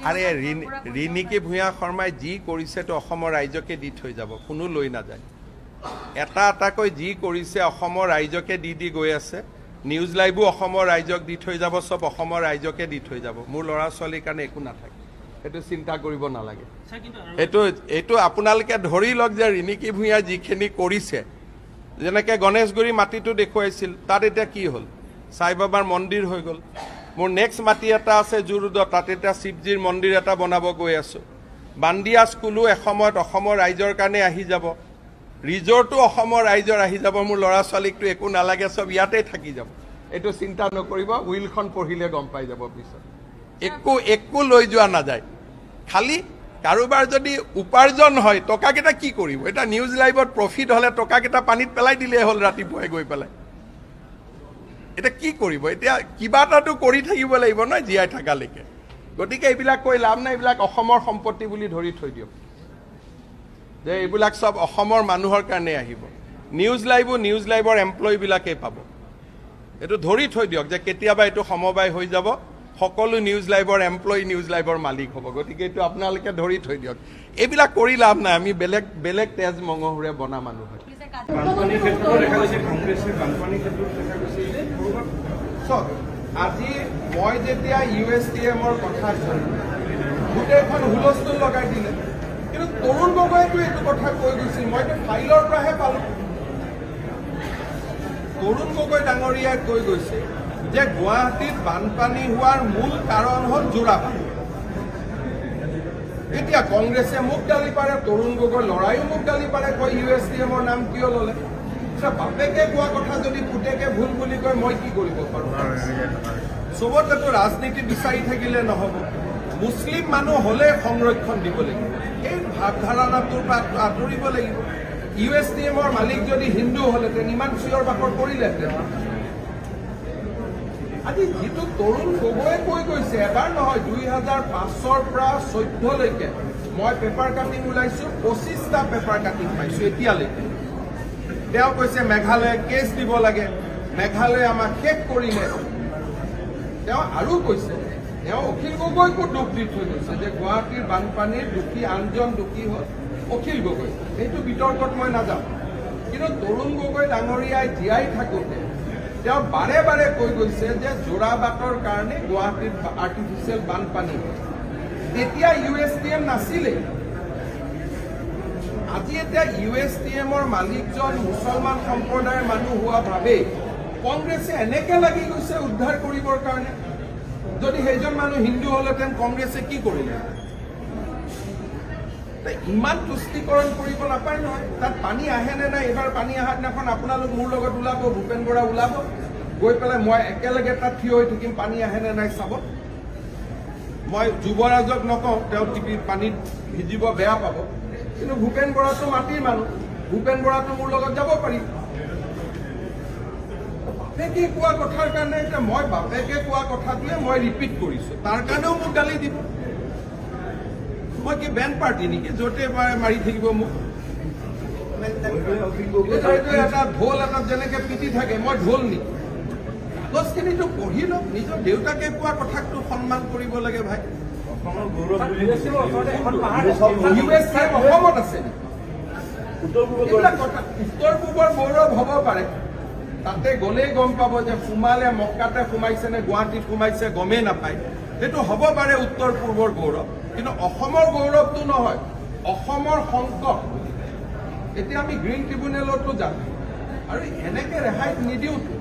আৰে ৰিণিকী ভূঞা শৰ্মাই যি কৰিছেতো অসমৰ ৰাইজকে দি থৈ যাব, কোনো লৈ নাযায়। এটা এটাকৈ যি কৰিছে অসমৰ ৰাইজকে দি গৈ আছে। নিউজ লাইভো অসমৰ ৰাইজক দি থৈ যাব, চব অসমৰ ৰাইজকে দি থৈ যাব। মোৰ ল'ৰা ছোৱালীৰ কাৰণে একো নাথাকে, সেইটো চিন্তা কৰিব নালাগে। এইটো আপোনালোকে ধৰি লওক যে ৰিণিকী ভূঞা যিখিনি কৰিছে, যেনেকৈ গণেশগুৰি মাটিটো দেখুৱাইছিল, তাত এতিয়া কি হ'ল? সাই বাবাৰ মন্দিৰ হৈ গ'ল। মোৰ নেক্সট মাটি এটা আছে জুৰুডত, তাত এতিয়া শিৱজীৰ মন্দিৰ এটা বনাব গৈ আছোঁ। বান্দিয়া স্কুলো এসময়ত অসমৰ ৰাইজৰ কাৰণে আহি যাব, ৰিজৰ্টো অসমৰ ৰাইজৰ আহি যাব। মোৰ ল'ৰা ছোৱালীকতো একো নালাগে, চব ইয়াতে থাকি যাব। এইটো চিন্তা নকৰিব, উইলখন পঢ়িলে গম পাই যাব পিছত। একো লৈ যোৱা নাযায়। খালি কাৰোবাৰ যদি উপাৰ্জন হয়, টকাকেইটা কি কৰিব? এতিয়া নিউজ লাইভত প্ৰফিট হ'লে টকাকেইটা পানীত পেলাই দিলেই হ'ল ৰাতিপুৱাই গৈ পেলাই। এতিয়া কি কৰিব? এতিয়া কিবা এটাতো কৰি থাকিব লাগিব নহয় জীয়াই থকালৈকে। গতিকে এইবিলাক কৈ লাভ নাই, এইবিলাক অসমৰ সম্পত্তি বুলি ধৰি থৈ দিয়ক, যে এইবিলাক চব অসমৰ মানুহৰ কাৰণে আহিব। নিউজ লাইভৰ এমপ্লয়ীবিলাকেই পাব। এইটো ধৰি থৈ দিয়ক যে কেতিয়াবা এইটো সমবায় হৈ যাব, সকলো নিউজ লাইভৰ এমপ্লয়ী নিউজ লাইভৰ মালিক হ'ব। গতিকে এইটো আপোনালোকে ধৰি থৈ দিয়ক। এইবিলাক কৰি লাভ নাই, আমি বেলেগ তেজ মঙহৰে বনা মানুহ হয়। আজি মই যেতিয়া USTMৰ কথা গোটেইখন হুলস্থুল লগাই দিলে, কিন্তু তৰুণ গগৈতো এইটো কথা কৈ গৈছিল। মইতো ফাইলৰ পৰাহে পালো। তৰুণ গগৈ ডাঙৰীয়াই কৈ গৈছে যে গুৱাহাটীত বানপানী হোৱাৰ মূল কাৰণ হ'ল যোৰাবাট। এতিয়া কংগ্ৰেছে মোক গালি পাৰে, তৰুণ গগৈ লৰাইও মোক গালি পাৰে, কয় USTMৰ নাম কিয় ললে? বাপেকে কোৱা কথা যদি পুতেকে ভুল বুলি কয়, মই কি কৰিব পাৰোঁ? চবতেতো ৰাজনীতি বিচাৰি থাকিলে নহ'ব। মুছলিম মানুহ হ'লে সংৰক্ষণ দিব লাগিব, এই ভাৱধাৰণাটোৰ পৰা আঁতৰিব লাগিব। USTMৰ মালিক যদি হিন্দু হ'লেহেঁতেন ইমান চিঞৰ বাখৰ কৰিলেহেঁতেন। আজি যিটো তৰুণ গগৈয়ে কৈ গৈছে, এবাৰ নহয় 2005ৰ পৰা 2014লৈকে মই পেপাৰ কাটিং ওলাইছোঁ, 25টা পেপাৰ কাটিং পাইছোঁ এতিয়ালৈকে। তেওঁ কৈছে মেঘালয়ে কেছ দিব লাগে, মেঘালয়ে আমাক শেষ কৰিলে। তেওঁ আৰু কৈছে, তেওঁ অখিল গগৈকো দোষ দি থৈ গৈছে যে গুৱাহাটীৰ বানপানীৰ দোষী আনজন দোষী হ'ল অখিল গগৈ। সেইটো বিতৰ্কত মই নাযাওঁ, কিন্তু তৰুণ গগৈ ডাঙৰীয়াই জীয়াই থাকোঁতে তেওঁ বাৰে বাৰে কৈ গৈছে যে যোৰাবাটৰ কাৰণে গুৱাহাটীত আৰ্টিফিচিয়েল বানপানী হয়। তেতিয়া USTM নাছিলেই। আজি এতিয়া USTMৰ মালিকজন মুছলমান সম্প্ৰদায়ৰ মানুহ হোৱা ভাবে কংগ্ৰেছে এনেকে লাগি গৈছে উদ্ধাৰ কৰিবৰ কাৰণে। যদি সেইজন মানুহ হিন্দু হ'লেহেঁতেন কংগ্ৰেছে কি কৰিলে? ইমান তুষ্টিকৰণ কৰিব নাপায় নহয়। তাত পানী আহে নে নাই? এইবাৰ পানী অহাৰ দিনাখন আপোনালোক মোৰ লগত ওলাব, ভূপেন বৰা ওলাব, গৈ পেলাই মই একেলগে তাত থিয় হৈ থাকিম, পানী আহে নে নাই চাব। মই যুৱৰাজক নকওঁ, তেওঁ পানীত ভিজিব বেয়া পাব, কিন্তু ভূপেন বৰাটো মাটিৰ মানুহ, ভূপেন বৰাটো মোৰ লগত যাব পাৰিব। বাপেকে কোৱা কথাৰ কাৰণে এতিয়া মই বাপেকে কোৱা কথাটোৱে মই ৰিপিট কৰিছোঁ, তাৰ কাৰণেও মোক গালি দিব। মই কি বেণ্ড পাৰ্টি নেকি য'তে মাৰি থাকিব মোক? এটা ঢোল এটাত যেনেকে পিটি থাকে, মই ঢোল নেকি? কাগজখিনিতো পঢ়ি লওক, নিজৰ দেউতাকে কোৱা কথাটো সন্মান কৰিব লাগে ভাই। অসমত আছে উত্তৰ পূবৰ গৌৰৱ হ'ব পাৰে, তাতে গ'লেই গম পাব যে সোমালে মক্কাতে সোমাইছে নে গুৱাহাটীত সোমাইছে গমেই নাপায়। সেইটো হ'ব পাৰে উত্তৰ পূৰ্বৰ গৌৰৱ, কিন্তু অসমৰ গৌৰৱটো নহয়, অসমৰ সংকট। এতিয়া আমি গ্ৰীণ ট্ৰিবিউনেলতো যাম আৰু এনেকে ৰেহাই নিদিওঁতো।